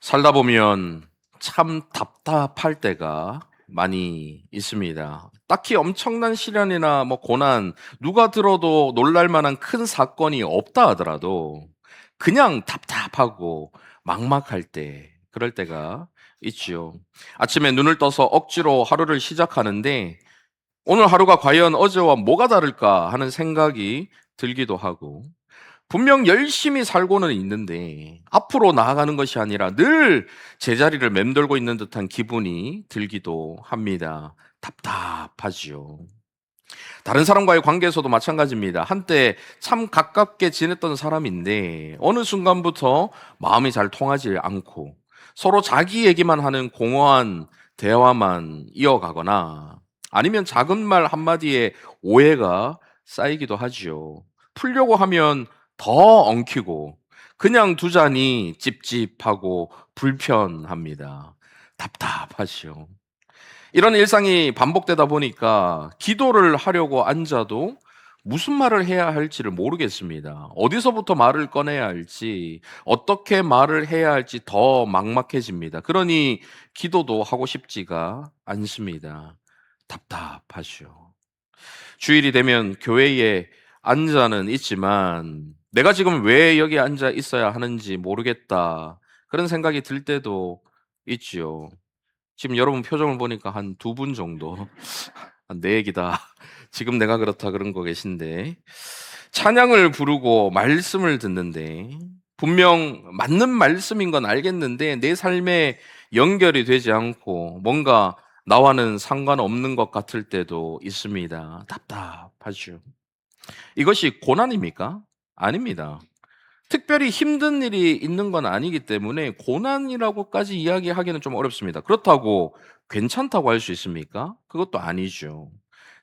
살다 보면 참 답답할 때가 많이 있습니다. 딱히 엄청난 시련이나 고난, 누가 들어도 놀랄 만한 큰 사건이 없다 하더라도 그냥 답답하고 막막할 때, 그럴 때가 있지요. 아침에 눈을 떠서 억지로 하루를 시작하는데 오늘 하루가 과연 어제와 뭐가 다를까 하는 생각이 들기도 하고, 분명 열심히 살고는 있는데 앞으로 나아가는 것이 아니라 늘 제자리를 맴돌고 있는 듯한 기분이 들기도 합니다. 답답하지요. 다른 사람과의 관계에서도 마찬가지입니다. 한때 참 가깝게 지냈던 사람인데 어느 순간부터 마음이 잘 통하지 않고 서로 자기 얘기만 하는 공허한 대화만 이어가거나, 아니면 작은 말 한마디에 오해가 쌓이기도 하지요. 풀려고 하면 더 엉키고 그냥 두자니 찝찝하고 불편합니다. 답답하시오. 이런 일상이 반복되다 보니까 기도를 하려고 앉아도 무슨 말을 해야 할지를 모르겠습니다. 어디서부터 말을 꺼내야 할지, 어떻게 말을 해야 할지 더 막막해집니다. 그러니 기도도 하고 싶지가 않습니다. 답답하시오. 주일이 되면 교회에 앉아는 있지만 내가 지금 왜 여기 앉아 있어야 하는지 모르겠다, 그런 생각이 들 때도 있지요. 지금 여러분 표정을 보니까 한 두 분 정도 내 얘기다, 지금 내가 그렇다, 그런 거 계신데, 찬양을 부르고 말씀을 듣는데 분명 맞는 말씀인 건 알겠는데 내 삶에 연결이 되지 않고 뭔가 나와는 상관없는 것 같을 때도 있습니다. 답답하죠. 이것이 고난입니까? 아닙니다. 특별히 힘든 일이 있는 건 아니기 때문에 고난이라고까지 이야기하기는 좀 어렵습니다. 그렇다고 괜찮다고 할 수 있습니까? 그것도 아니죠.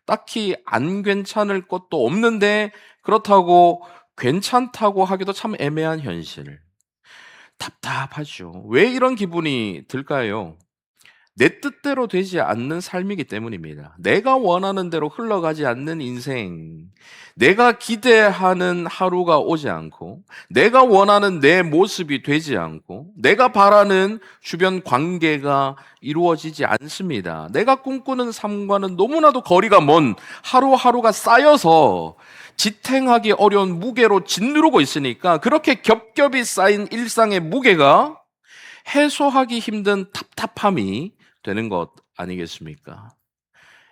딱히 안 괜찮을 것도 없는데 그렇다고 괜찮다고 하기도 참 애매한 현실. 답답하죠. 왜 이런 기분이 들까요? 내 뜻대로 되지 않는 삶이기 때문입니다. 내가 원하는 대로 흘러가지 않는 인생, 내가 기대하는 하루가 오지 않고, 내가 원하는 내 모습이 되지 않고, 내가 바라는 주변 관계가 이루어지지 않습니다. 내가 꿈꾸는 삶과는 너무나도 거리가 먼 하루하루가 쌓여서 지탱하기 어려운 무게로 짓누르고 있으니까, 그렇게 겹겹이 쌓인 일상의 무게가 해소하기 힘든 답답함이 되는 것 아니겠습니까?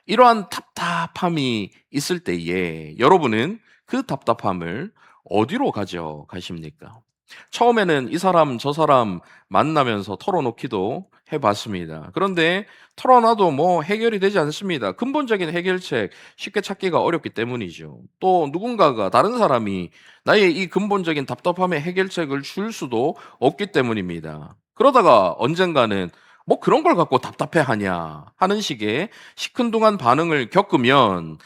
이러한 답답함이 있을 때에 여러분은 그 답답함을 어디로 가져가십니까? 처음에는 이 사람 저 사람 만나면서 털어놓기도 해봤습니다. 그런데 털어놔도 해결이 되지 않습니다. 근본적인 해결책 쉽게 찾기가 어렵기 때문이죠. 또 누군가가, 다른 사람이 나의 이 근본적인 답답함의 해결책을 줄 수도 없기 때문입니다. 그러다가 언젠가는 그런 걸 갖고 답답해하냐 하는 식의 시큰둥한 반응을 겪으면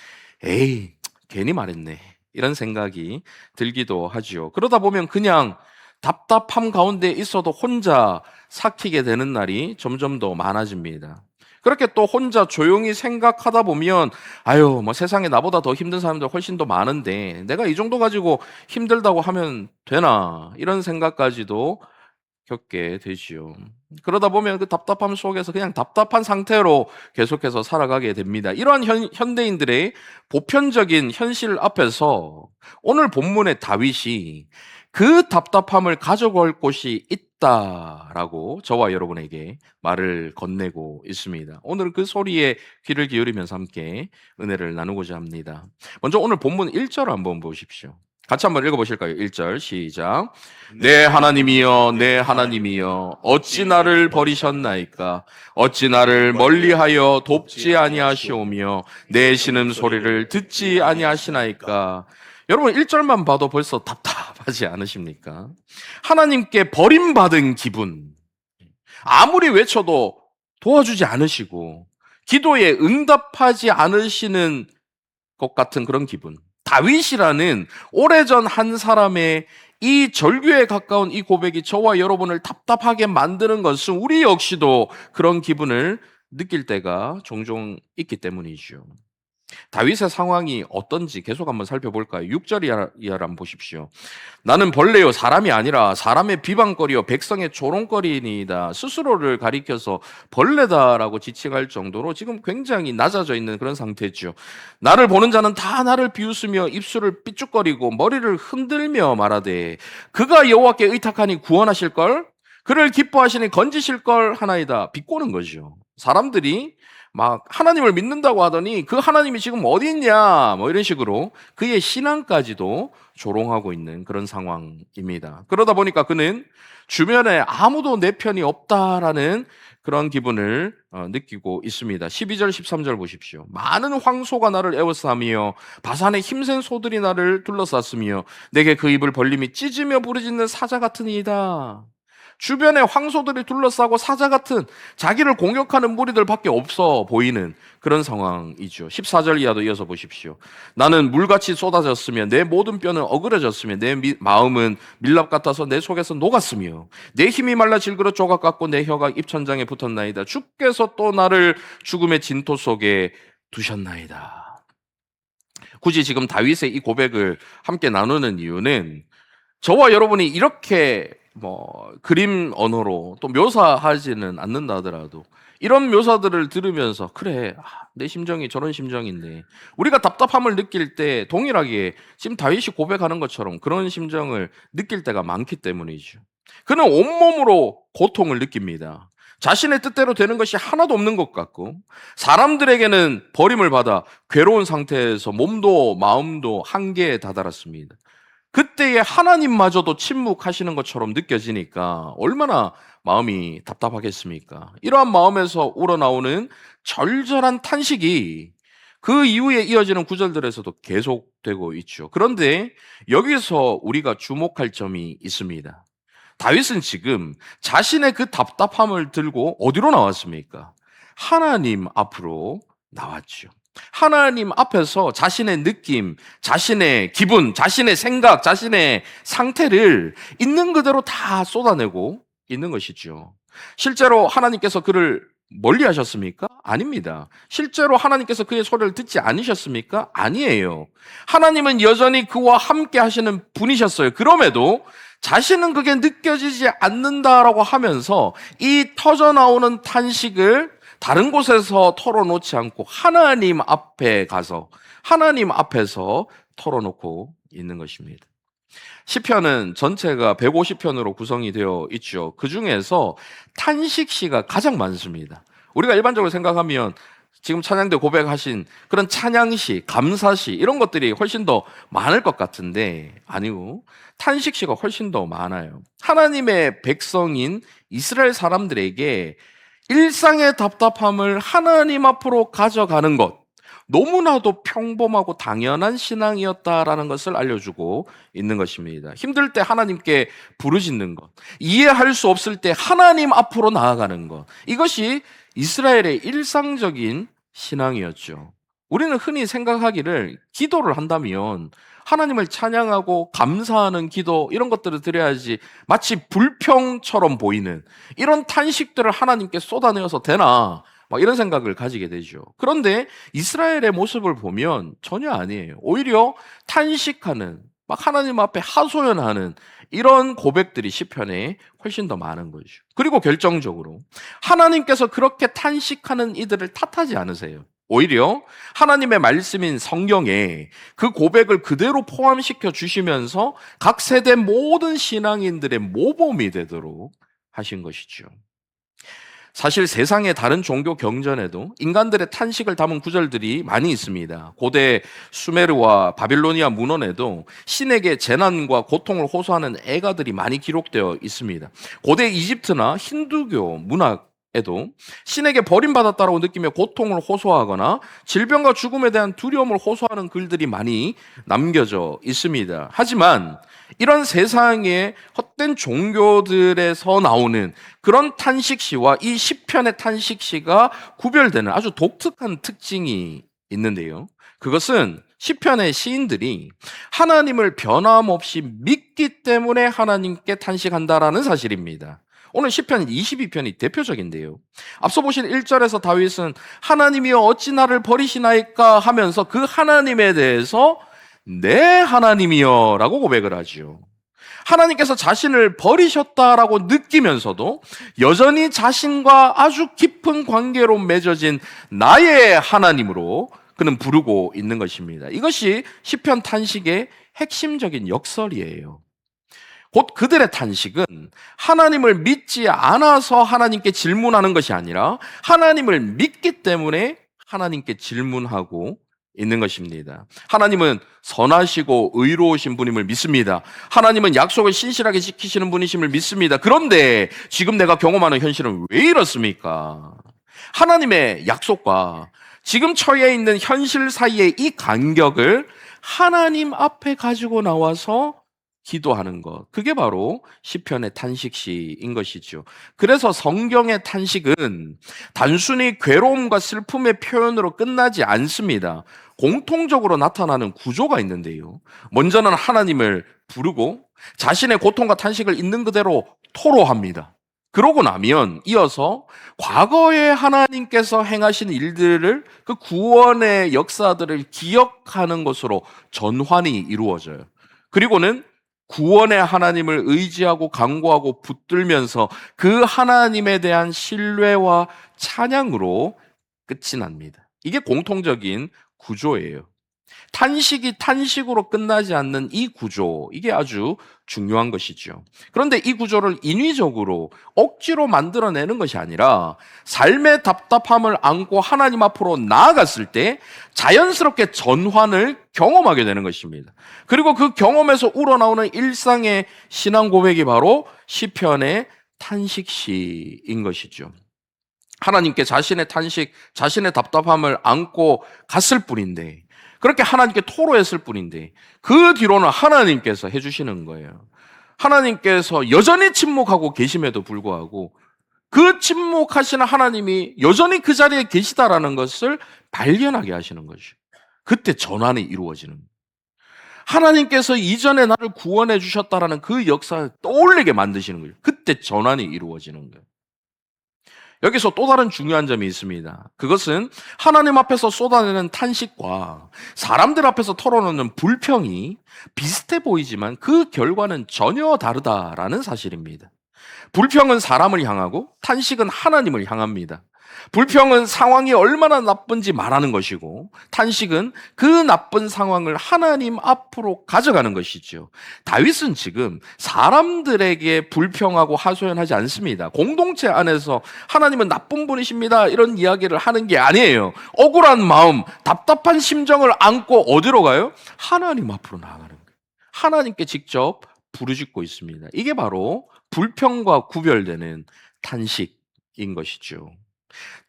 에이, 괜히 말했네, 이런 생각이 들기도 하지요. 그러다 보면 그냥 답답함 가운데 있어도 혼자 삭히게 되는 날이 점점 더 많아집니다. 그렇게 또 혼자 조용히 생각하다 보면 아유, 세상에 나보다 더 힘든 사람들 훨씬 더 많은데 내가 이 정도 가지고 힘들다고 하면 되나, 이런 생각까지도 겪게 되지요. 그러다 보면 그 답답함 속에서 그냥 답답한 상태로 계속해서 살아가게 됩니다. 이러한 현대인들의 보편적인 현실 앞에서 오늘 본문의 다윗이 그 답답함을 가져갈 곳이 있다라고 저와 여러분에게 말을 건네고 있습니다. 오늘 그 소리에 귀를 기울이면서 함께 은혜를 나누고자 합니다. 먼저 오늘 본문 1절 한번 보십시오. 같이 한번 읽어보실까요? 1절 시작. 내 하나님이여, 내 하나님이여, 어찌 나를 버리셨나이까? 어찌 나를 멀리하여 돕지 아니하시오며 내 신음소리를 듣지 아니하시나이까? 여러분 1절만 봐도 벌써 답답하지 않으십니까? 하나님께 버림받은 기분, 아무리 외쳐도 도와주지 않으시고 기도에 응답하지 않으시는 것 같은 그런 기분. 다윗이라는 오래전 한 사람의 이 절규에 가까운 이 고백이 저와 여러분을 답답하게 만드는 것은 우리 역시도 그런 기분을 느낄 때가 종종 있기 때문이죠. 다윗의 상황이 어떤지 계속 한번 살펴볼까요? 6절 이하를 한번 보십시오. 나는 벌레요 사람이 아니라 사람의 비방거리요 백성의 조롱거리니이다. 스스로를 가리켜서 벌레다라고 지칭할 정도로 지금 굉장히 낮아져 있는 그런 상태죠. 나를 보는 자는 다 나를 비웃으며 입술을 삐죽거리고 머리를 흔들며 말하되 그가 여호와께 의탁하니 구원하실걸? 그를 기뻐하시니 건지실걸 하나이다. 비꼬는 거죠. 사람들이 막 하나님을 믿는다고 하더니 그 하나님이 지금 어디 있냐 뭐 이런 식으로 그의 신앙까지도 조롱하고 있는 그런 상황입니다. 그러다 보니까 그는 주변에 아무도 내 편이 없다라는 그런 기분을 느끼고 있습니다. 12절 13절 보십시오. 많은 황소가 나를 에워싸며 바산의 힘센 소들이 나를 둘러쌌으며 내게 그 입을 벌림이 찢으며 부르짖는 사자 같으니이다. 주변에 황소들이 둘러싸고 사자 같은 자기를 공격하는 무리들밖에 없어 보이는 그런 상황이죠. 14절 이하도 이어서 보십시오. 나는 물같이 쏟아졌으며 내 모든 뼈는 어그러졌으며 내 마음은 밀랍 같아서 내 속에서 녹았으며 내 힘이 말라 질그릇 조각 같고 내 혀가 입천장에 붙었나이다. 주께서 또 나를 죽음의 진토 속에 두셨나이다. 굳이 지금 다윗의 이 고백을 함께 나누는 이유는 저와 여러분이 이렇게 그림 언어로 또 묘사하지는 않는다 하더라도 이런 묘사들을 들으면서 그래 내 심정이 저런 심정인데 우리가 답답함을 느낄 때 동일하게 지금 다윗이 고백하는 것처럼 그런 심정을 느낄 때가 많기 때문이죠. 그는 온몸으로 고통을 느낍니다. 자신의 뜻대로 되는 것이 하나도 없는 것 같고 사람들에게는 버림을 받아 괴로운 상태에서 몸도 마음도 한계에 다다랐습니다. 그때에 하나님마저도 침묵하시는 것처럼 느껴지니까 얼마나 마음이 답답하겠습니까? 이러한 마음에서 우러나오는 절절한 탄식이 그 이후에 이어지는 구절들에서도 계속되고 있죠. 그런데 여기서 우리가 주목할 점이 있습니다. 다윗은 지금 자신의 그 답답함을 들고 어디로 나왔습니까? 하나님 앞으로 나왔죠. 하나님 앞에서 자신의 느낌, 자신의 기분, 자신의 생각, 자신의 상태를 있는 그대로 다 쏟아내고 있는 것이죠. 실제로 하나님께서 그를 멀리 하셨습니까? 아닙니다. 실제로 하나님께서 그의 소리를 듣지 않으셨습니까? 아니에요. 하나님은 여전히 그와 함께 하시는 분이셨어요. 그럼에도 자신은 그게 느껴지지 않는다라고 하면서 이 터져나오는 탄식을 다른 곳에서 털어놓지 않고 하나님 앞에 가서 하나님 앞에서 털어놓고 있는 것입니다. 시편은 전체가 150편으로 구성이 되어 있죠. 그 중에서 탄식시가 가장 많습니다. 우리가 일반적으로 생각하면 지금 찬양대 고백하신 그런 찬양시, 감사시 이런 것들이 훨씬 더 많을 것 같은데 아니고 탄식시가 훨씬 더 많아요. 하나님의 백성인 이스라엘 사람들에게 일상의 답답함을 하나님 앞으로 가져가는 것, 너무나도 평범하고 당연한 신앙이었다라는 것을 알려주고 있는 것입니다. 힘들 때 하나님께 부르짖는 것, 이해할 수 없을 때 하나님 앞으로 나아가는 것, 이것이 이스라엘의 일상적인 신앙이었죠. 우리는 흔히 생각하기를 기도를 한다면 하나님을 찬양하고 감사하는 기도 이런 것들을 드려야지 마치 불평처럼 보이는 이런 탄식들을 하나님께 쏟아내어서 되나 막 이런 생각을 가지게 되죠. 그런데 이스라엘의 모습을 보면 전혀 아니에요. 오히려 탄식하는 막 하나님 앞에 하소연하는 이런 고백들이 시편에 훨씬 더 많은 거죠. 그리고 결정적으로 하나님께서 그렇게 탄식하는 이들을 탓하지 않으세요. 오히려 하나님의 말씀인 성경에 그 고백을 그대로 포함시켜 주시면서 각 세대 모든 신앙인들의 모범이 되도록 하신 것이죠. 사실 세상의 다른 종교 경전에도 인간들의 탄식을 담은 구절들이 많이 있습니다. 고대 수메르와 바빌로니아 문헌에도 신에게 재난과 고통을 호소하는 애가들이 많이 기록되어 있습니다. 고대 이집트나 힌두교 문학에도 신에게 버림받았다고 느끼며 고통을 호소하거나 질병과 죽음에 대한 두려움을 호소하는 글들이 많이 남겨져 있습니다. 하지만 이런 세상의 헛된 종교들에서 나오는 그런 탄식시와 이 시편의 탄식시가 구별되는 아주 독특한 특징이 있는데요. 그것은 시편의 시인들이 하나님을 변함없이 믿기 때문에 하나님께 탄식한다라는 사실입니다. 오늘 시편 22편이 대표적인데요. 앞서 보신 1절에서 다윗은 하나님이여 어찌 나를 버리시나이까 하면서 그 하나님에 대해서 내 하나님이여 라고 고백을 하지요. 하나님께서 자신을 버리셨다라고 느끼면서도 여전히 자신과 아주 깊은 관계로 맺어진 나의 하나님으로 그는 부르고 있는 것입니다. 이것이 시편 탄식의 핵심적인 역설이에요. 곧 그들의 탄식은 하나님을 믿지 않아서 하나님께 질문하는 것이 아니라 하나님을 믿기 때문에 하나님께 질문하고 있는 것입니다. 하나님은 선하시고 의로우신 분임을 믿습니다. 하나님은 약속을 신실하게 지키시는 분이심을 믿습니다. 그런데 지금 내가 경험하는 현실은 왜 이렇습니까? 하나님의 약속과 지금 처해 있는 현실 사이의 이 간격을 하나님 앞에 가지고 나와서 기도하는 것, 그게 바로 시편의 탄식시인 것이죠. 그래서 성경의 탄식은 단순히 괴로움과 슬픔의 표현으로 끝나지 않습니다. 공통적으로 나타나는 구조가 있는데요. 먼저는 하나님을 부르고 자신의 고통과 탄식을 있는 그대로 토로합니다. 그러고 나면 이어서 과거에 하나님께서 행하신 일들을, 그 구원의 역사들을 기억하는 것으로 전환이 이루어져요. 그리고는 구원의 하나님을 의지하고 간구하고 붙들면서 그 하나님에 대한 신뢰와 찬양으로 끝이 납니다. 이게 공통적인 구조예요. 탄식이 탄식으로 끝나지 않는 이 구조, 이게 아주 중요한 것이죠. 그런데 이 구조를 인위적으로 억지로 만들어내는 것이 아니라 삶의 답답함을 안고 하나님 앞으로 나아갔을 때 자연스럽게 전환을 경험하게 되는 것입니다. 그리고 그 경험에서 우러나오는 일상의 신앙 고백이 바로 시편의 탄식시인 것이죠. 하나님께 자신의 탄식, 자신의 답답함을 안고 갔을 뿐인데, 그렇게 하나님께 토로했을 뿐인데, 그 뒤로는 하나님께서 해주시는 거예요. 하나님께서 여전히 침묵하고 계심에도 불구하고 그 침묵하시는 하나님이 여전히 그 자리에 계시다라는 것을 발견하게 하시는 거죠. 그때 전환이 이루어지는 거예요. 하나님께서 이전에 나를 구원해 주셨다라는 그 역사를 떠올리게 만드시는 거예요. 그때 전환이 이루어지는 거예요. 여기서 또 다른 중요한 점이 있습니다. 그것은 하나님 앞에서 쏟아내는 탄식과 사람들 앞에서 털어놓는 불평이 비슷해 보이지만 그 결과는 전혀 다르다라는 사실입니다. 불평은 사람을 향하고 탄식은 하나님을 향합니다. 불평은 상황이 얼마나 나쁜지 말하는 것이고, 탄식은 그 나쁜 상황을 하나님 앞으로 가져가는 것이죠. 다윗은 지금 사람들에게 불평하고 하소연하지 않습니다. 공동체 안에서 하나님은 나쁜 분이십니다, 이런 이야기를 하는 게 아니에요. 억울한 마음, 답답한 심정을 안고 어디로 가요? 하나님 앞으로 나아가는 거예요. 하나님께 직접 부르짖고 있습니다. 이게 바로 불평과 구별되는 탄식인 것이죠.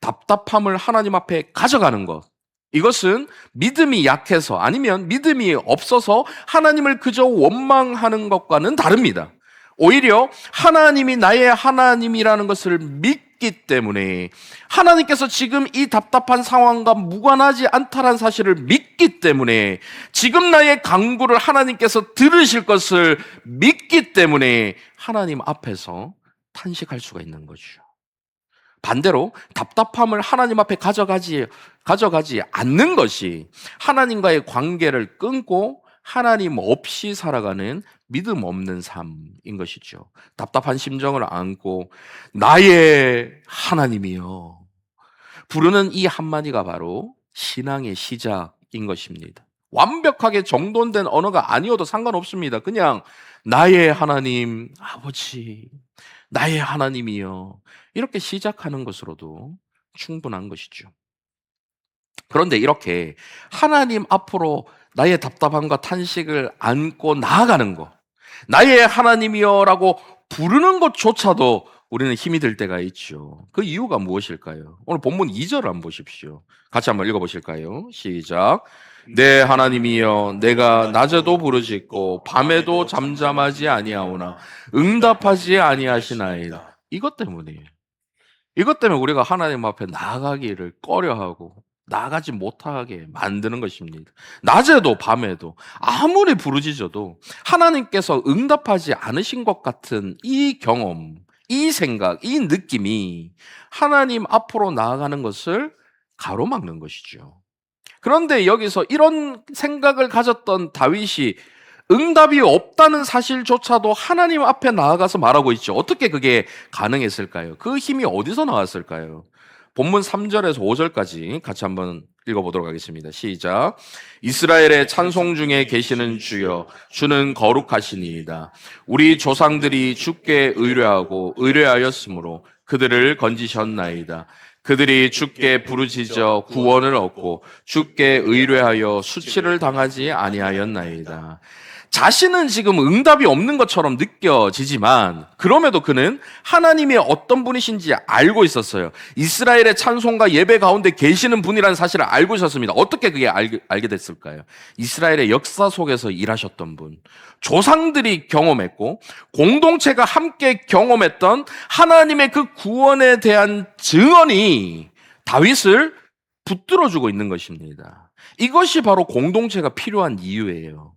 답답함을 하나님 앞에 가져가는 것, 이것은 믿음이 약해서, 아니면 믿음이 없어서 하나님을 그저 원망하는 것과는 다릅니다. 오히려 하나님이 나의 하나님이라는 것을 믿기 때문에, 하나님께서 지금 이 답답한 상황과 무관하지 않다는 사실을 믿기 때문에, 지금 나의 간구를 하나님께서 들으실 것을 믿기 때문에 하나님 앞에서 탄식할 수가 있는 거죠. 반대로 답답함을 하나님 앞에 가져가지 않는 것이 하나님과의 관계를 끊고 하나님 없이 살아가는 믿음 없는 삶인 것이죠. 답답한 심정을 안고 나의 하나님이여 부르는 이 한마디가 바로 신앙의 시작인 것입니다. 완벽하게 정돈된 언어가 아니어도 상관없습니다. 그냥 나의 하나님 아버지, 나의 하나님이여, 이렇게 시작하는 것으로도 충분한 것이죠. 그런데 이렇게 하나님 앞으로 나의 답답함과 탄식을 안고 나아가는 것, 나의 하나님이여라고 부르는 것조차도 우리는 힘이 들 때가 있죠. 그 이유가 무엇일까요? 오늘 본문 2절을 한번 보십시오. 같이 한번 읽어보실까요? 시작. 내 하나님이여, 내가 낮에도 부르짖고 밤에도 잠잠하지 아니하오나 응답하지 아니하시나이다. 이것 때문이에요. 이것 때문에 우리가 하나님 앞에 나아가기를 꺼려하고 나아가지 못하게 만드는 것입니다. 낮에도 밤에도 아무리 부르짖어도 하나님께서 응답하지 않으신 것 같은 이 경험, 이 생각, 이 느낌이 하나님 앞으로 나아가는 것을 가로막는 것이죠. 그런데 여기서 이런 생각을 가졌던 다윗이 응답이 없다는 사실조차도 하나님 앞에 나아가서 말하고 있죠. 어떻게 그게 가능했을까요? 그 힘이 어디서 나왔을까요? 본문 3절에서 5절까지 같이 한번 읽어보도록 하겠습니다. 시작. 이스라엘의 찬송 중에 계시는 주여, 주는 거룩하시니이다. 우리 조상들이 주께 의뢰하고 의뢰하였으므로 그들을 건지셨나이다. 그들이 주께 부르짖어 구원을 얻고 주께 의뢰하여 수치를 당하지 아니하였나이다. 자신은 지금 응답이 없는 것처럼 느껴지지만 그럼에도 그는 하나님이 어떤 분이신지 알고 있었어요. 이스라엘의 찬송과 예배 가운데 계시는 분이라는 사실을 알고 있었습니다. 어떻게 그게 알게 됐을까요? 이스라엘의 역사 속에서 일하셨던 분, 조상들이 경험했고 공동체가 함께 경험했던 하나님의 그 구원에 대한 증언이 다윗을 붙들어주고 있는 것입니다. 이것이 바로 공동체가 필요한 이유예요.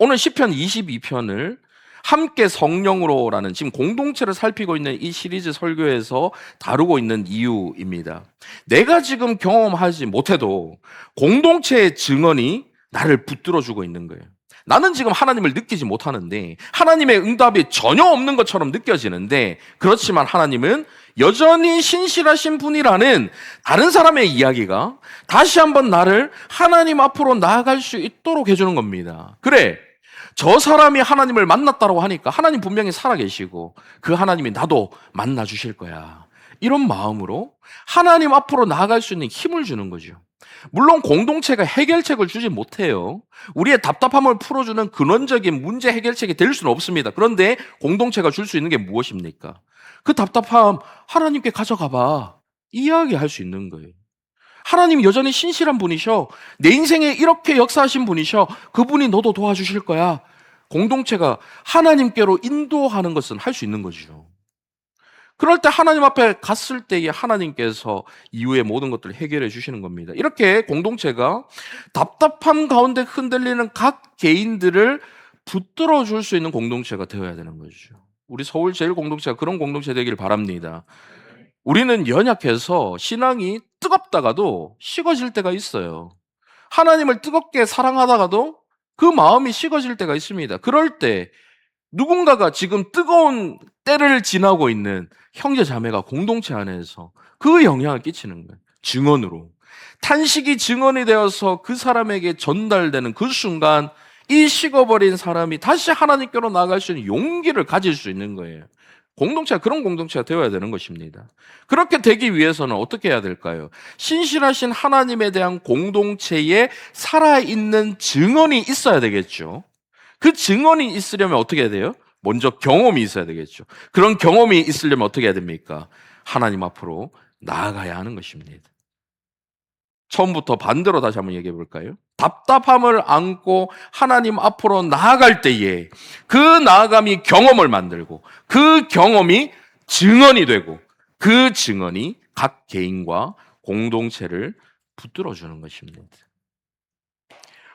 오늘 시편 22편을 함께 성령으로라는 지금 공동체를 살피고 있는 이 시리즈 설교에서 다루고 있는 이유입니다. 내가 지금 경험하지 못해도 공동체의 증언이 나를 붙들어주고 있는 거예요. 나는 지금 하나님을 느끼지 못하는데 하나님의 응답이 전혀 없는 것처럼 느껴지는데 그렇지만 하나님은 여전히 신실하신 분이라는 다른 사람의 이야기가 다시 한번 나를 하나님 앞으로 나아갈 수 있도록 해주는 겁니다. 그래, 저 사람이 하나님을 만났다고 하니까 하나님 분명히 살아계시고 그 하나님이 나도 만나 주실 거야. 이런 마음으로 하나님 앞으로 나아갈 수 있는 힘을 주는 거죠. 물론 공동체가 해결책을 주지 못해요. 우리의 답답함을 풀어주는 근원적인 문제 해결책이 될 수는 없습니다. 그런데 공동체가 줄 수 있는 게 무엇입니까? 그 답답함 하나님께 가져가 봐. 이야기할 수 있는 거예요. 하나님이 여전히 신실한 분이셔. 내 인생에 이렇게 역사하신 분이셔. 그분이 너도 도와주실 거야. 공동체가 하나님께로 인도하는 것은 할 수 있는 거죠. 그럴 때 하나님 앞에 갔을 때에 하나님께서 이후의 모든 것들을 해결해 주시는 겁니다. 이렇게 공동체가 답답함 가운데 흔들리는 각 개인들을 붙들어 줄 수 있는 공동체가 되어야 되는 거죠. 우리 서울제일공동체가 그런 공동체 되길 바랍니다. 우리는 연약해서 신앙이 뜨겁다가도 식어질 때가 있어요. 하나님을 뜨겁게 사랑하다가도 그 마음이 식어질 때가 있습니다. 그럴 때 누군가가 지금 뜨거운 때를 지나고 있는 형제 자매가 공동체 안에서 그 영향을 끼치는 거예요. 증언으로. 탄식이 증언이 되어서 그 사람에게 전달되는 그 순간 이 식어버린 사람이 다시 하나님께로 나아갈 수 있는 용기를 가질 수 있는 거예요. 공동체가 그런 공동체가 되어야 되는 것입니다. 그렇게 되기 위해서는 어떻게 해야 될까요? 신실하신 하나님에 대한 공동체에 살아있는 증언이 있어야 되겠죠. 그 증언이 있으려면 어떻게 해야 돼요? 먼저 경험이 있어야 되겠죠. 그런 경험이 있으려면 어떻게 해야 됩니까? 하나님 앞으로 나아가야 하는 것입니다. 처음부터 반대로 다시 한번 얘기해 볼까요? 답답함을 안고 하나님 앞으로 나아갈 때에 그 나아감이 경험을 만들고 그 경험이 증언이 되고 그 증언이 각 개인과 공동체를 붙들어주는 것입니다.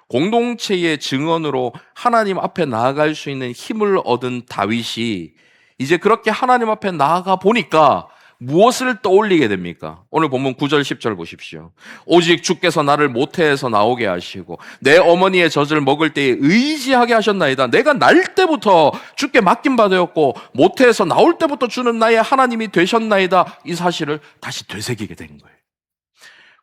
공동체의 증언으로 하나님 앞에 나아갈 수 있는 힘을 얻은 다윗이 이제 그렇게 하나님 앞에 나아가 보니까 무엇을 떠올리게 됩니까? 오늘 본문 9절 10절 보십시오. 오직 주께서 나를 모태에서 나오게 하시고 내 어머니의 젖을 먹을 때에 의지하게 하셨나이다. 내가 날 때부터 주께 맡긴 바 되었고 모태에서 나올 때부터 주는 나의 하나님이 되셨나이다. 이 사실을 다시 되새기게 된 거예요.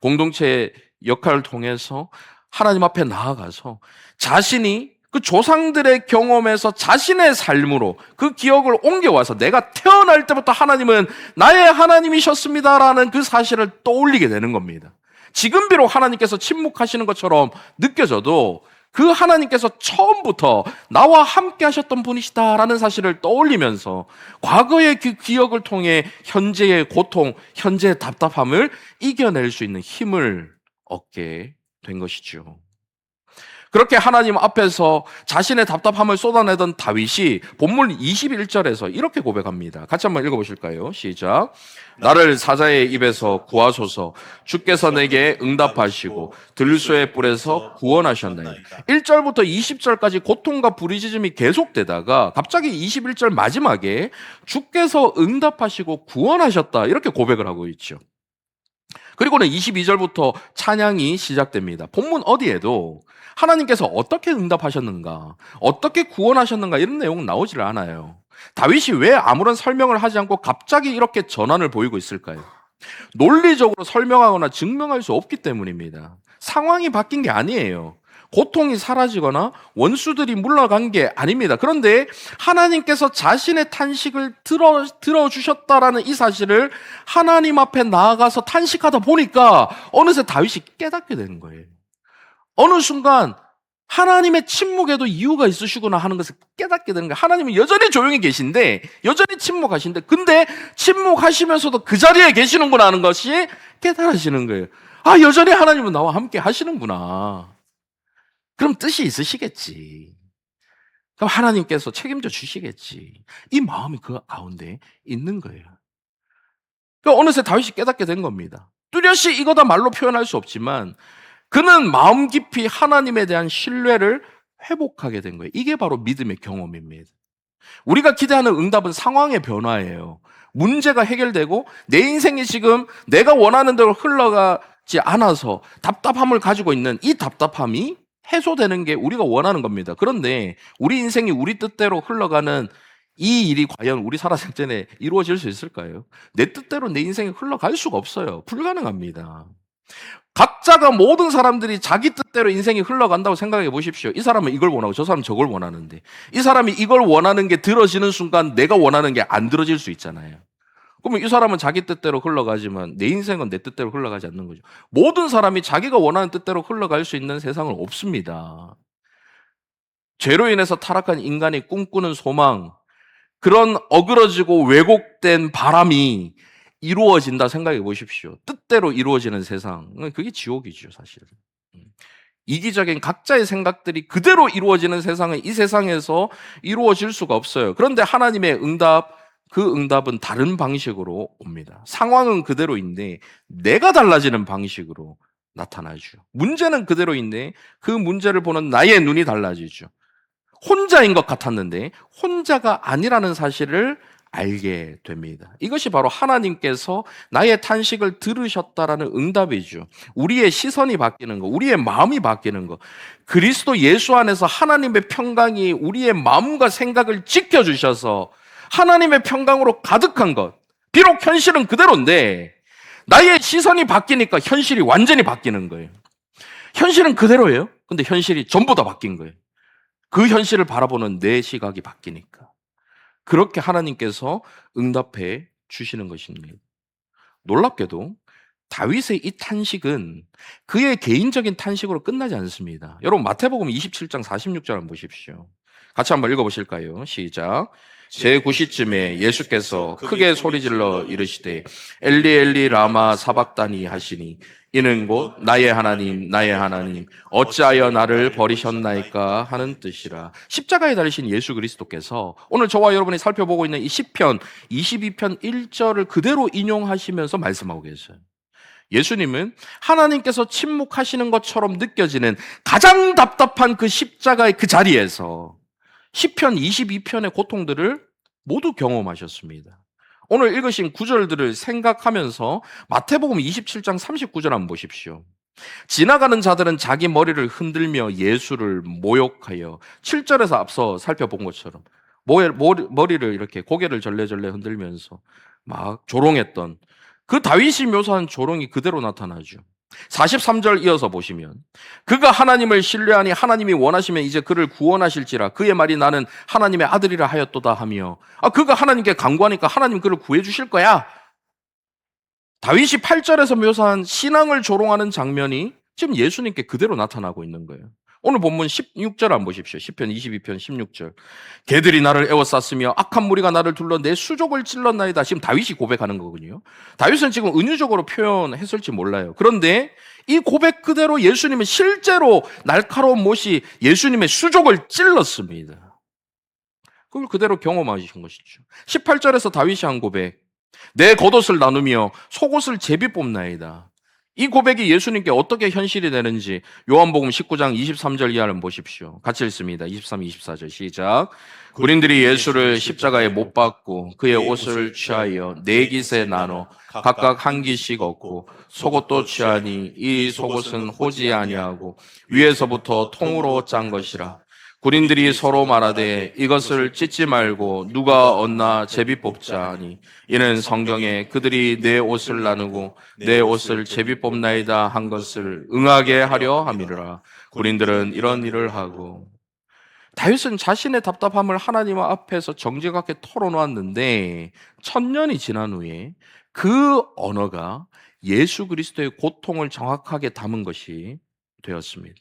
공동체의 역할을 통해서 하나님 앞에 나아가서 자신이 그 조상들의 경험에서 자신의 삶으로 그 기억을 옮겨와서 내가 태어날 때부터 하나님은 나의 하나님이셨습니다라는 그 사실을 떠올리게 되는 겁니다. 지금 비록 하나님께서 침묵하시는 것처럼 느껴져도 그 하나님께서 처음부터 나와 함께 하셨던 분이시다라는 사실을 떠올리면서 과거의 그 기억을 통해 현재의 고통, 현재의 답답함을 이겨낼 수 있는 힘을 얻게 된 것이죠. 그렇게 하나님 앞에서 자신의 답답함을 쏟아내던 다윗이 본문 21절에서 이렇게 고백합니다. 같이 한번 읽어보실까요? 시작. 나를 사자의 입에서 구하소서. 주께서 내게 응답하시고 들소의 뿔에서 구원하셨나이다. 1절부터 20절까지 고통과 부르짖음이 계속되다가 갑자기 21절 마지막에 주께서 응답하시고 구원하셨다 이렇게 고백을 하고 있죠. 그리고는 22절부터 찬양이 시작됩니다. 본문 어디에도 하나님께서 어떻게 응답하셨는가, 어떻게 구원하셨는가 이런 내용은 나오질 않아요. 다윗이 왜 아무런 설명을 하지 않고 갑자기 이렇게 전환을 보이고 있을까요? 논리적으로 설명하거나 증명할 수 없기 때문입니다. 상황이 바뀐 게 아니에요. 고통이 사라지거나 원수들이 물러간 게 아닙니다. 그런데 하나님께서 자신의 탄식을 들어주셨다라는 이 사실을 하나님 앞에 나아가서 탄식하다 보니까 어느새 다윗이 깨닫게 되는 거예요. 어느 순간 하나님의 침묵에도 이유가 있으시구나 하는 것을 깨닫게 되는 거예요. 하나님은 여전히 조용히 계신데, 여전히 침묵하신데, 근데 침묵하시면서도 그 자리에 계시는구나 하는 것이 깨달아지는 거예요. 아, 여전히 하나님은 나와 함께 하시는구나. 그럼 뜻이 있으시겠지. 그럼 하나님께서 책임져 주시겠지. 이 마음이 그 가운데 있는 거예요. 그러니까 어느새 다윗이 깨닫게 된 겁니다. 뚜렷이 이거다 말로 표현할 수 없지만 그는 마음 깊이 하나님에 대한 신뢰를 회복하게 된 거예요. 이게 바로 믿음의 경험입니다. 우리가 기대하는 응답은 상황의 변화예요. 문제가 해결되고 내 인생이 지금 내가 원하는 대로 흘러가지 않아서 답답함을 가지고 있는 이 답답함이 해소되는 게 우리가 원하는 겁니다. 그런데 우리 인생이 우리 뜻대로 흘러가는 이 일이 과연 우리 살아생전에 이루어질 수 있을까요? 내 뜻대로 내 인생이 흘러갈 수가 없어요. 불가능합니다. 각자가 모든 사람들이 자기 뜻대로 인생이 흘러간다고 생각해 보십시오. 이 사람은 이걸 원하고 저 사람은 저걸 원하는데 이 사람이 이걸 원하는 게 들어지는 순간 내가 원하는 게 안 들어질 수 있잖아요. 그러면 이 사람은 자기 뜻대로 흘러가지만 내 인생은 내 뜻대로 흘러가지 않는 거죠. 모든 사람이 자기가 원하는 뜻대로 흘러갈 수 있는 세상은 없습니다. 죄로 인해서 타락한 인간이 꿈꾸는 소망, 그런 어그러지고 왜곡된 바람이 이루어진다 생각해 보십시오. 뜻대로 이루어지는 세상, 그게 지옥이죠, 사실은. 이기적인 각자의 생각들이 그대로 이루어지는 세상은 이 세상에서 이루어질 수가 없어요. 그런데 하나님의 응답, 그 응답은 다른 방식으로 옵니다. 상황은 그대로인데 내가 달라지는 방식으로 나타나죠. 문제는 그대로인데 그 문제를 보는 나의 눈이 달라지죠. 혼자인 것 같았는데 혼자가 아니라는 사실을 알게 됩니다. 이것이 바로 하나님께서 나의 탄식을 들으셨다라는 응답이죠. 우리의 시선이 바뀌는 거, 우리의 마음이 바뀌는 거, 그리스도 예수 안에서 하나님의 평강이 우리의 마음과 생각을 지켜주셔서 하나님의 평강으로 가득한 것. 비록 현실은 그대로인데 나의 시선이 바뀌니까 현실이 완전히 바뀌는 거예요. 현실은 그대로예요. 근데 현실이 전부 다 바뀐 거예요. 그 현실을 바라보는 내 시각이 바뀌니까. 그렇게 하나님께서 응답해 주시는 것입니다. 놀랍게도 다윗의 이 탄식은 그의 개인적인 탄식으로 끝나지 않습니다. 여러분 마태복음 27장 46절 한번 보십시오. 같이 한번 읽어보실까요? 시작. 제9시쯤에 예수께서 크게 소리질러 이르시되 엘리 엘리 라마 사박다니 하시니 이는 곧 나의 하나님 나의 하나님 어찌하여 나를 버리셨나이까 하는 뜻이라. 십자가에 달리신 예수 그리스도께서 오늘 저와 여러분이 살펴보고 있는 이 시편 22편 1절을 그대로 인용하시면서 말씀하고 계세요. 예수님은 하나님께서 침묵하시는 것처럼 느껴지는 가장 답답한 그 십자가의 그 자리에서 시편 22편의 고통들을 모두 경험하셨습니다. 오늘 읽으신 구절들을 생각하면서 마태복음 27장 39절 한번 보십시오. 지나가는 자들은 자기 머리를 흔들며 예수를 모욕하여 7절에서 앞서 살펴본 것처럼 머리를 이렇게 고개를 절레절레 흔들면서 막 조롱했던 그 다윗이 묘사한 조롱이 그대로 나타나죠. 43절 이어서 보시면 그가 하나님을 신뢰하니 하나님이 원하시면 이제 그를 구원하실지라 그의 말이 나는 하나님의 아들이라 하였도다 하며 그가 하나님께 간구하니까 하나님 그를 구해 주실 거야. 다윗이 8절에서 묘사한 신앙을 조롱하는 장면이 지금 예수님께 그대로 나타나고 있는 거예요. 오늘 본문 16절 한번 보십시오. 시편 22편 16절. 개들이 나를 에워쌌으며 악한 무리가 나를 둘러 내 수족을 찔렀나이다. 지금 다윗이 고백하는 거거든요. 다윗은 지금 은유적으로 표현했을지 몰라요. 그런데 이 고백 그대로 예수님은 실제로 날카로운 못이 예수님의 수족을 찔렀습니다. 그걸 그대로 경험하신 것이죠. 18절에서 다윗이 한 고백. 내 겉옷을 나누며 속옷을 제비 뽑나이다. 이 고백이 예수님께 어떻게 현실이 되는지 요한복음 19장 23절 이하를 보십시오. 같이 읽습니다. 23, 24절 시작. 군인들이 예수를 십자가에 못 박고 그의 옷을 취하여 네 깃에 나눠 각각 한 깃씩 얻고 속옷도 취하니 이 속옷은 호지 아니하고 위에서부터 통으로 짠 것이라. 군인들이 서로 말하되 이것을 찢지 말고 누가 얻나 제비 뽑자 하니 이는 성경에 그들이 내 옷을 나누고 내 옷을 제비 뽑나이다 한 것을 응하게 하려 함이라. 군인들은 이런 일을 하고. 다윗은 자신의 답답함을 하나님 앞에서 정직하게 털어놓았는데 1000년이 지난 후에 그 언어가 예수 그리스도의 고통을 정확하게 담은 것이 되었습니다.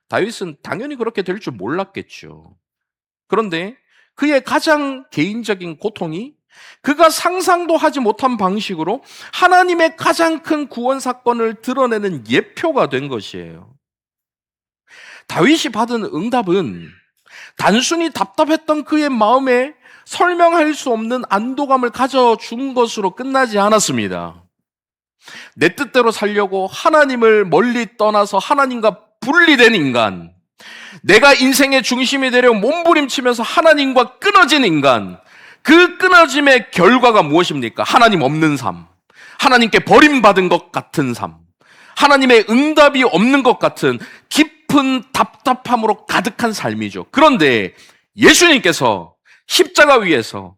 다윗은 당연히 그렇게 될 줄 몰랐겠죠. 그런데 그의 가장 개인적인 고통이 그가 상상도 하지 못한 방식으로 하나님의 가장 큰 구원 사건을 드러내는 예표가 된 것이에요. 다윗이 받은 응답은 단순히 답답했던 그의 마음에 설명할 수 없는 안도감을 가져준 것으로 끝나지 않았습니다. 내 뜻대로 살려고 하나님을 멀리 떠나서 하나님과 분리된 인간, 내가 인생의 중심이 되려 몸부림치면서 하나님과 끊어진 인간, 그 끊어짐의 결과가 무엇입니까? 하나님 없는 삶, 하나님께 버림받은 것 같은 삶, 하나님의 응답이 없는 것 같은 깊은 답답함으로 가득한 삶이죠. 그런데 예수님께서 십자가 위에서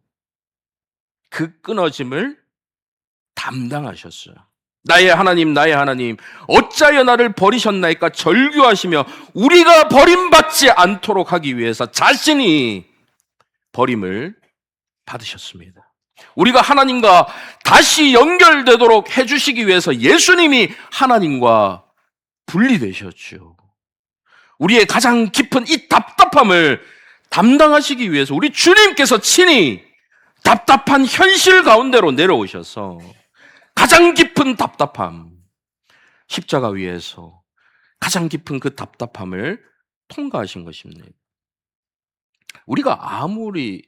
그 끊어짐을 담당하셨어요. 나의 하나님, 나의 하나님, 어찌하여 나를 버리셨나이까 절규하시며 우리가 버림받지 않도록 하기 위해서 자신이 버림을 받으셨습니다. 우리가 하나님과 다시 연결되도록 해주시기 위해서 예수님이 하나님과 분리되셨죠. 우리의 가장 깊은 이 답답함을 담당하시기 위해서 우리 주님께서 친히 답답한 현실 가운데로 내려오셔서 가장 깊은 답답함, 십자가 위에서 가장 깊은 그 답답함을 통과하신 것입니다. 우리가 아무리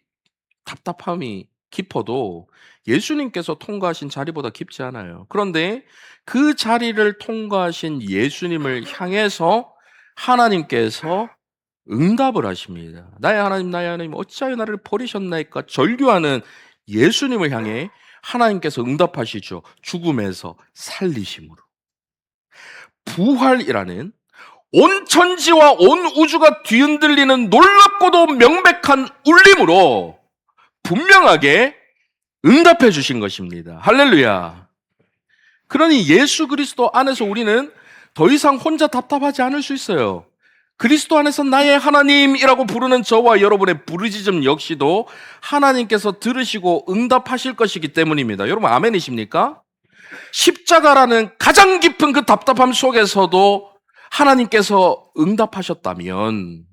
답답함이 깊어도 예수님께서 통과하신 자리보다 깊지 않아요. 그런데 그 자리를 통과하신 예수님을 향해서 하나님께서 응답을 하십니다. 나의 하나님, 나의 하나님, 어찌하여 나를 버리셨나이까 절규하는 예수님을 향해 하나님께서 응답하시죠. 죽음에서 살리심으로. 부활이라는 온 천지와 온 우주가 뒤흔들리는 놀랍고도 명백한 울림으로 분명하게 응답해 주신 것입니다. 할렐루야. 그러니 예수 그리스도 안에서 우리는 더 이상 혼자 답답하지 않을 수 있어요. 그리스도 안에서 나의 하나님이라고 부르는 저와 여러분의 부르짖음 역시도 하나님께서 들으시고 응답하실 것이기 때문입니다. 여러분 아멘이십니까? 십자가라는 가장 깊은 그 답답함 속에서도 하나님께서 응답하셨다면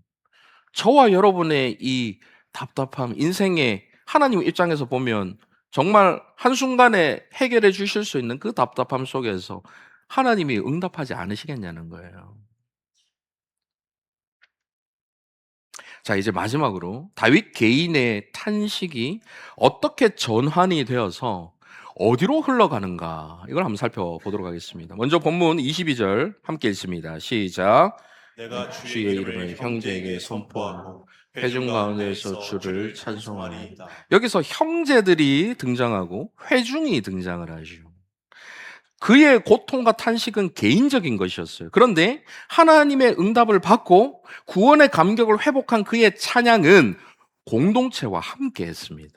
저와 여러분의 이 답답함, 인생의 하나님 입장에서 보면 정말 한순간에 해결해 주실 수 있는 그 답답함 속에서 하나님이 응답하지 않으시겠냐는 거예요. 자, 이제 마지막으로 다윗 개인의 탄식이 어떻게 전환이 되어서 어디로 흘러가는가 이걸 한번 살펴보도록 하겠습니다. 먼저 본문 22절 함께 읽습니다. 시작. 내가 주의 이름을 형제에게 선포하고 회중 가운데에서 주를 찬송하니. 여기서 형제들이 등장하고 회중이 등장을 하죠. 그의 고통과 탄식은 개인적인 것이었어요. 그런데 하나님의 응답을 받고 구원의 감격을 회복한 그의 찬양은 공동체와 함께 했습니다.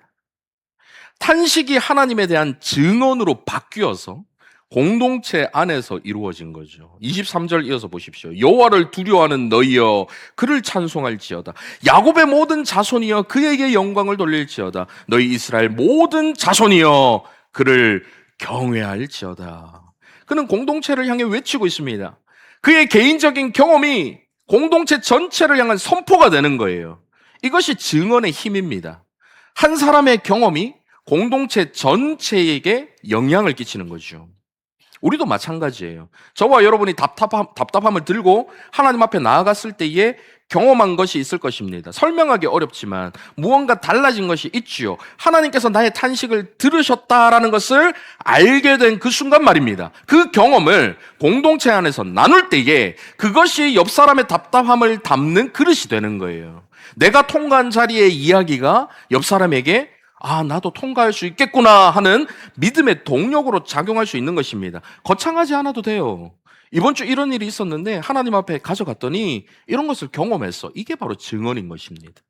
탄식이 하나님에 대한 증언으로 바뀌어서 공동체 안에서 이루어진 거죠. 23절 이어서 보십시오. 여호와를 두려워하는 너희여 그를 찬송할지어다. 야곱의 모든 자손이여 그에게 영광을 돌릴지어다. 너희 이스라엘 모든 자손이여 그를 경외할지어다. 그는 공동체를 향해 외치고 있습니다. 그의 개인적인 경험이 공동체 전체를 향한 선포가 되는 거예요. 이것이 증언의 힘입니다. 한 사람의 경험이 공동체 전체에게 영향을 끼치는 거죠. 우리도 마찬가지예요. 저와 여러분이 답답함을 들고 하나님 앞에 나아갔을 때에 경험한 것이 있을 것입니다. 설명하기 어렵지만 무언가 달라진 것이 있지요. 하나님께서 나의 탄식을 들으셨다라는 것을 알게 된 그 순간 말입니다. 그 경험을 공동체 안에서 나눌 때에 그것이 옆 사람의 답답함을 담는 그릇이 되는 거예요. 내가 통과한 자리의 이야기가 옆 사람에게 나도 통과할 수 있겠구나 하는 믿음의 동력으로 작용할 수 있는 것입니다. 거창하지 않아도 돼요. 이번 주 이런 일이 있었는데 하나님 앞에 가져갔더니 이런 것을 경험했어. 이게 바로 증언인 것입니다.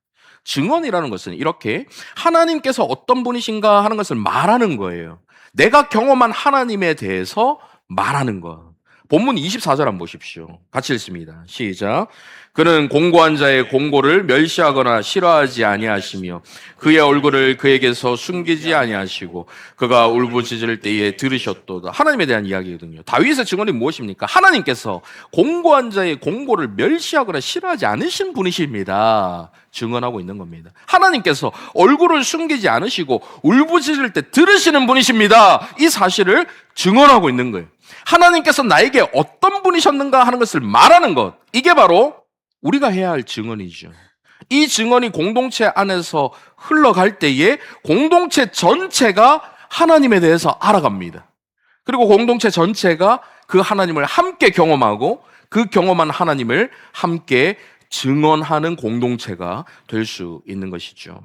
증언이라는 것은 이렇게 하나님께서 어떤 분이신가 하는 것을 말하는 거예요. 내가 경험한 하나님에 대해서 말하는 것. 본문 24절 한번 보십시오. 같이 읽습니다. 시작. 그는 공고한 자의 공고를 멸시하거나 싫어하지 아니하시며 그의 얼굴을 그에게서 숨기지 아니하시고 그가 울부짖을 때에 들으셨도다. 하나님에 대한 이야기거든요. 다윗의 증언이 무엇입니까? 하나님께서 공고한 자의 공고를 멸시하거나 싫어하지 않으신 분이십니다. 증언하고 있는 겁니다. 하나님께서 얼굴을 숨기지 않으시고 울부짖을 때 들으시는 분이십니다. 이 사실을 증언하고 있는 거예요. 하나님께서 나에게 어떤 분이셨는가 하는 것을 말하는 것. 이게 바로 우리가 해야 할 증언이죠. 이 증언이 공동체 안에서 흘러갈 때에 공동체 전체가 하나님에 대해서 알아갑니다. 그리고 공동체 전체가 그 하나님을 함께 경험하고 그 경험한 하나님을 함께 증언하는 공동체가 될 수 있는 것이죠.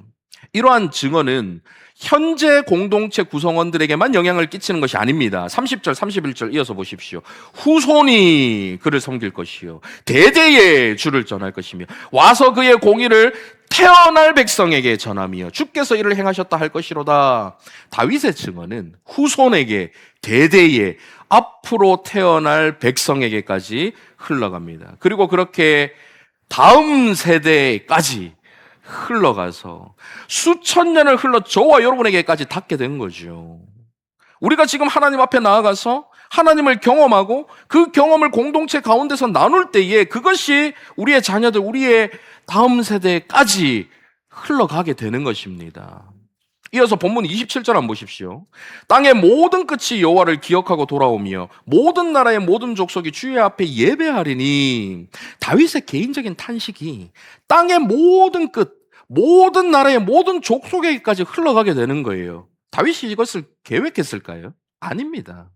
이러한 증언은 현재 공동체 구성원들에게만 영향을 끼치는 것이 아닙니다. 30절, 31절 이어서 보십시오. 후손이 그를 섬길 것이요 대대에 주를 전할 것이며 와서 그의 공의를 태어날 백성에게 전하며 주께서 이를 행하셨다 할 것이로다. 다윗의 증언은 후손에게 대대에 앞으로 태어날 백성에게까지 흘러갑니다. 그리고 그렇게 다음 세대까지 흘러가서 수천 년을 흘러 저와 여러분에게까지 닿게 된 거죠. 우리가 지금 하나님 앞에 나아가서 하나님을 경험하고 그 경험을 공동체 가운데서 나눌 때에 그것이 우리의 자녀들, 우리의 다음 세대까지 흘러가게 되는 것입니다. 이어서 본문 27절 한번 보십시오. 땅의 모든 끝이 여호와를 기억하고 돌아오며 모든 나라의 모든 족속이 주의 앞에 예배하리니. 다윗의 개인적인 탄식이 땅의 모든 끝, 모든 나라의 모든 족속에게까지 흘러가게 되는 거예요. 다윗이 이것을 계획했을까요? 아닙니다.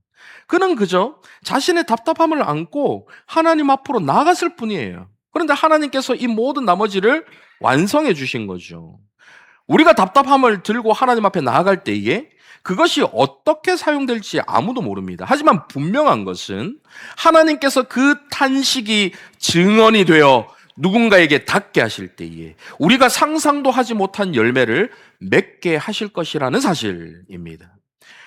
그는 그저 자신의 답답함을 안고 하나님 앞으로 나아갔을 뿐이에요. 그런데 하나님께서 이 모든 나머지를 완성해 주신 거죠. 우리가 답답함을 들고 하나님 앞에 나아갈 때에 그것이 어떻게 사용될지 아무도 모릅니다. 하지만 분명한 것은 하나님께서 그 탄식이 증언이 되어 누군가에게 닿게 하실 때에 우리가 상상도 하지 못한 열매를 맺게 하실 것이라는 사실입니다.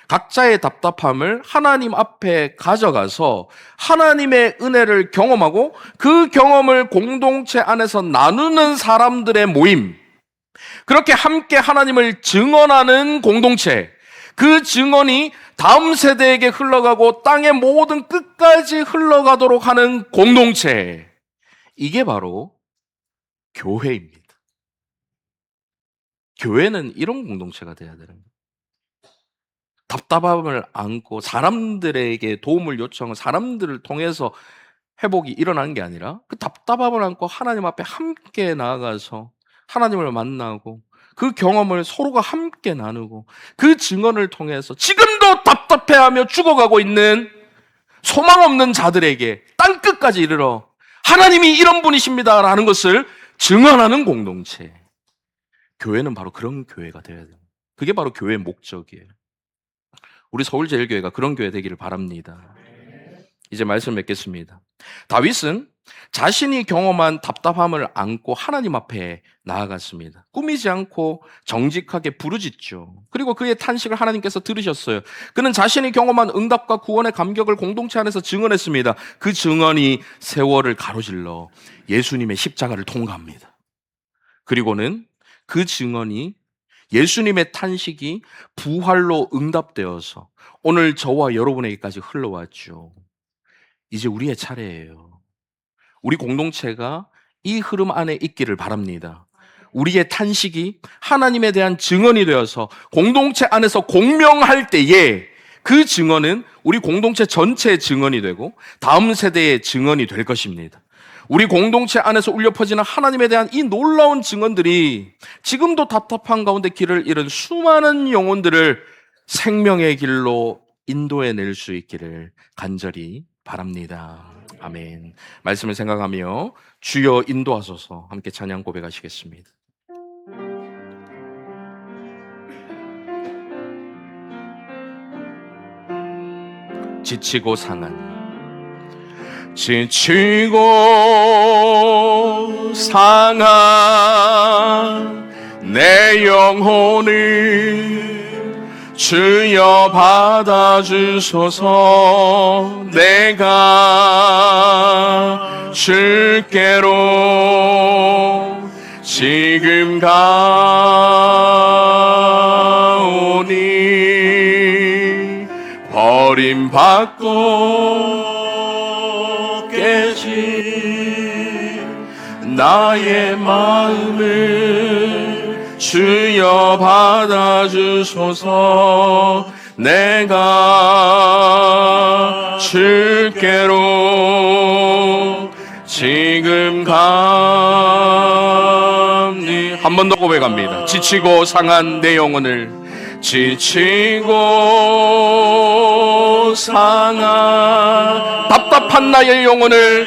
각자의 답답함을 하나님 앞에 가져가서 하나님의 은혜를 경험하고 그 경험을 공동체 안에서 나누는 사람들의 모임, 그렇게 함께 하나님을 증언하는 공동체, 그 증언이 다음 세대에게 흘러가고 땅의 모든 끝까지 흘러가도록 하는 공동체, 이게 바로 교회입니다. 교회는 이런 공동체가 돼야 되는 거예요. 답답함을 안고 사람들에게 도움을 요청하고 사람들을 통해서 회복이 일어나는 게 아니라 그 답답함을 안고 하나님 앞에 함께 나아가서 하나님을 만나고 그 경험을 서로가 함께 나누고 그 증언을 통해서 지금도 답답해하며 죽어가고 있는 소망 없는 자들에게 땅끝까지 이르러 하나님이 이런 분이십니다 라는 것을 증언하는 공동체. 교회는 바로 그런 교회가 되어야 돼요. 그게 바로 교회의 목적이에요. 우리 서울제일교회가 그런 교회 되기를 바랍니다. 이제 말씀 맺겠습니다. 다윗은 자신이 경험한 답답함을 안고 하나님 앞에 나아갔습니다. 꾸미지 않고 정직하게 부르짖죠. 그리고 그의 탄식을 하나님께서 들으셨어요. 그는 자신이 경험한 응답과 구원의 감격을 공동체 안에서 증언했습니다. 그 증언이 세월을 가로질러 예수님의 십자가를 통과합니다. 그리고는 그 증언이 예수님의 탄식이 부활로 응답되어서 오늘 저와 여러분에게까지 흘러왔죠. 이제 우리의 차례예요. 우리 공동체가 이 흐름 안에 있기를 바랍니다. 우리의 탄식이 하나님에 대한 증언이 되어서 공동체 안에서 공명할 때에 그 증언은 우리 공동체 전체의 증언이 되고 다음 세대의 증언이 될 것입니다. 우리 공동체 안에서 울려 퍼지는 하나님에 대한 이 놀라운 증언들이 지금도 답답한 가운데 길을 잃은 수많은 영혼들을 생명의 길로 인도해낼 수 있기를 간절히 바랍니다. 아멘. 말씀을 생각하며 주여 인도하소서 함께 찬양 고백하시겠습니다. 지치고 상한 내 영혼을 주여 받아주소서. 내가 주께로 지금 가오니 버림받고 깨진 나의 마음을 주여 받아주소서. 내가 주께로 지금 가니. 한 번 더 고백합니다. 지치고 상한 내 영혼을, 지치고 상한 답답한 나의 영혼을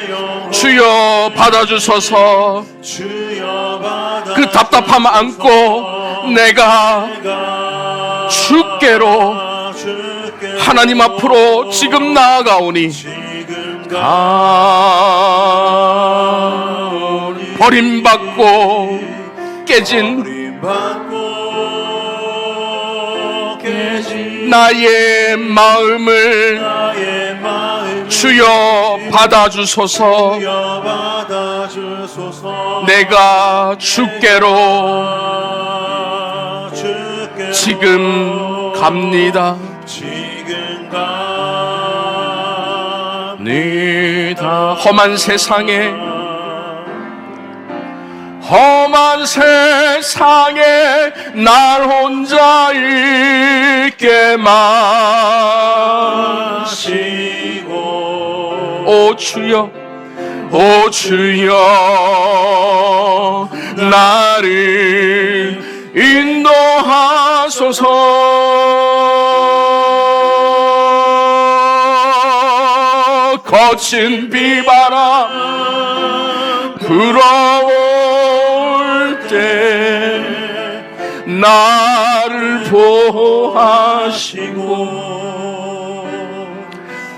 주여 받아주소서. 그 답답함 안고 내가 주께로 하나님 앞으로 지금 나아가오니 버림받고 깨진 나의 마음을 주여 받아주소서. 내가 주께로 지금 갑니다. 험한 세상에 날 혼자 있게 마시고 오 주여 나를 인도하소서. 거친 비바람 불어올 때 나를 보호하시고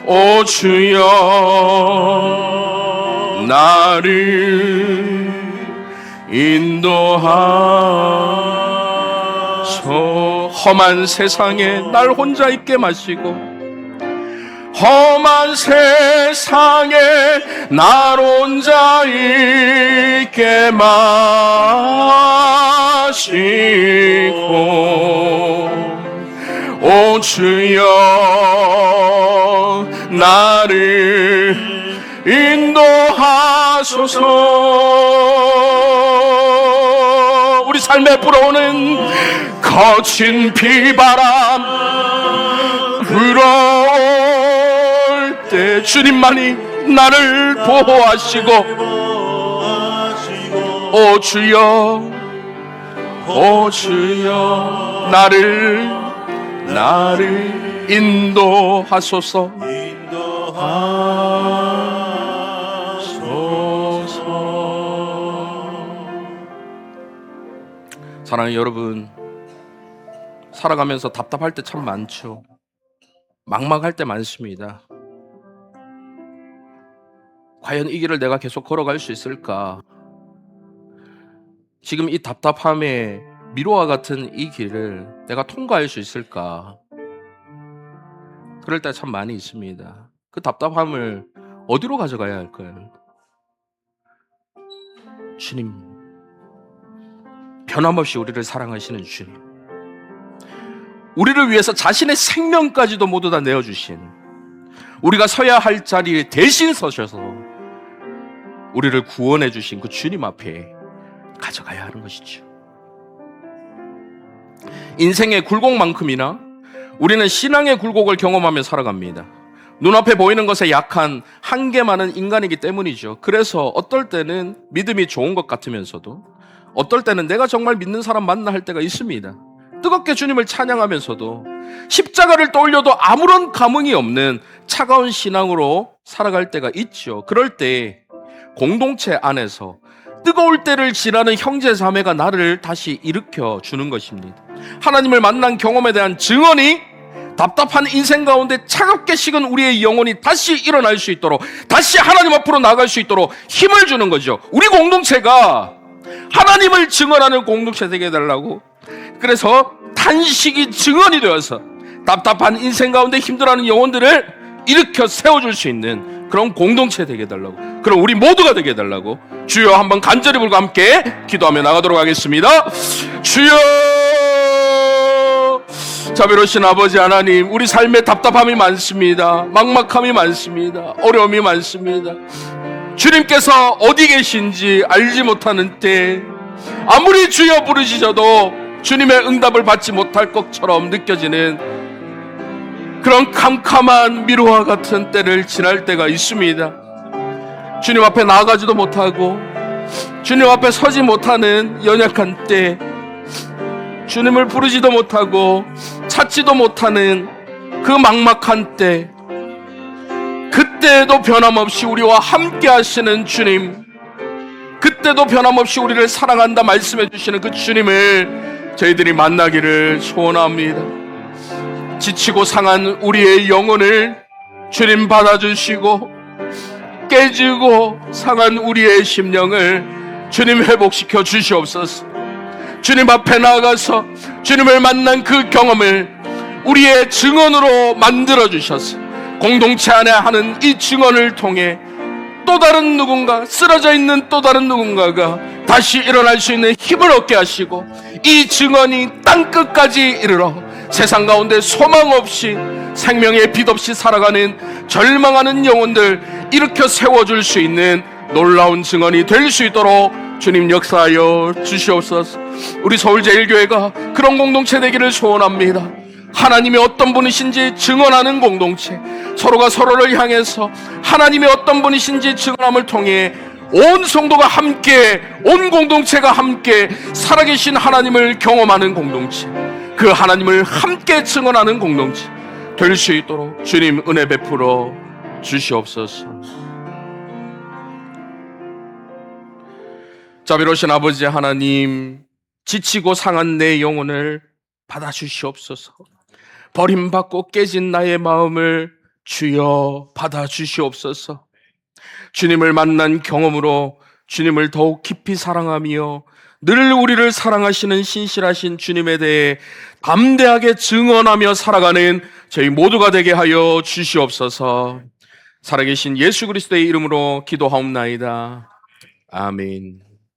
오 주여 나를 인도하소. 험한 세상에 날 혼자 있게 마시고 험한 세상에 날 혼자 있게 마시고 오 주여 나를 인도하소서. 우리 삶에 불어오는 거친 비바람 불어올 때 주님만이 나를 보호하시고 오 주여 나를 인도하소서. 사랑하는 여러분, 살아가면서 답답할 때 참 많죠. 막막할 때 많습니다. 과연 이 길을 내가 계속 걸어갈 수 있을까? 지금 이 답답함에 미로와 같은 이 길을 내가 통과할 수 있을까? 그럴 때 참 많이 있습니다. 그 답답함을 어디로 가져가야 할까요? 주님, 변함없이 우리를 사랑하시는 주님, 우리를 위해서 자신의 생명까지도 모두 다 내어주신, 우리가 서야 할 자리에 대신 서셔서 우리를 구원해 주신 그 주님 앞에 가져가야 하는 것이죠. 인생의 굴곡만큼이나 우리는 신앙의 굴곡을 경험하며 살아갑니다. 눈앞에 보이는 것에 약한 한계 많은 인간이기 때문이죠. 그래서 어떨 때는 믿음이 좋은 것 같으면서도 어떨 때는 내가 정말 믿는 사람 만나 할 때가 있습니다. 뜨겁게 주님을 찬양하면서도 십자가를 떠올려도 아무런 감흥이 없는 차가운 신앙으로 살아갈 때가 있죠. 그럴 때 공동체 안에서 뜨거울 때를 지나는 형제 자매가 나를 다시 일으켜 주는 것입니다. 하나님을 만난 경험에 대한 증언이 답답한 인생 가운데 차갑게 식은 우리의 영혼이 다시 일어날 수 있도록, 다시 하나님 앞으로 나갈 수 있도록 힘을 주는 거죠. 우리 공동체가 하나님을 증언하는 공동체 되게 해달라고. 그래서 탄식이 증언이 되어서 답답한 인생 가운데 힘들어하는 영혼들을 일으켜 세워줄 수 있는 그런 공동체 되게 해달라고. 그럼 우리 모두가 되게 해달라고. 주여, 한번 간절히 불과 함께 기도하며 나가도록 하겠습니다. 주여, 자비로우신 아버지 하나님, 우리 삶에 답답함이 많습니다. 막막함이 많습니다. 어려움이 많습니다. 주님께서 어디 계신지 알지 못하는 때 아무리 주여 부르시셔도 주님의 응답을 받지 못할 것처럼 느껴지는 그런 캄캄한 미로와 같은 때를 지날 때가 있습니다. 주님 앞에 나아가지도 못하고 주님 앞에 서지 못하는 연약한 때, 주님을 부르지도 못하고 찾지도 못하는 그 막막한 때, 그때도 변함없이 우리와 함께 하시는 주님, 그때도 변함없이 우리를 사랑한다 말씀해 주시는 그 주님을 저희들이 만나기를 소원합니다. 지치고 상한 우리의 영혼을 주님 받아주시고, 깨지고 상한 우리의 심령을 주님 회복시켜 주시옵소서. 주님 앞에 나아가서 주님을 만난 그 경험을 우리의 증언으로 만들어 주셔서 공동체 안에 하는 이 증언을 통해 또 다른 누군가, 쓰러져 있는 또 다른 누군가가 다시 일어날 수 있는 힘을 얻게 하시고, 이 증언이 땅끝까지 이르러 세상 가운데 소망 없이 생명의 빛 없이 살아가는 절망하는 영혼들 일으켜 세워줄 수 있는 놀라운 증언이 될 수 있도록 주님 역사하여 주시옵소서. 우리 서울제일교회가 그런 공동체 되기를 소원합니다. 하나님이 어떤 분이신지 증언하는 공동체, 서로가 서로를 향해서 하나님이 어떤 분이신지 증언함을 통해 온 성도가 함께, 온 공동체가 함께 살아계신 하나님을 경험하는 공동체, 그 하나님을 함께 증언하는 공동체 될 수 있도록 주님 은혜 베풀어 주시옵소서. 자비로우신 아버지 하나님, 지치고 상한 내 영혼을 받아주시옵소서. 버림받고 깨진 나의 마음을 주여 받아주시옵소서. 주님을 만난 경험으로 주님을 더욱 깊이 사랑하며 늘 우리를 사랑하시는 신실하신 주님에 대해 담대하게 증언하며 살아가는 저희 모두가 되게 하여 주시옵소서. 살아계신 예수 그리스도의 이름으로 기도하옵나이다. 아멘.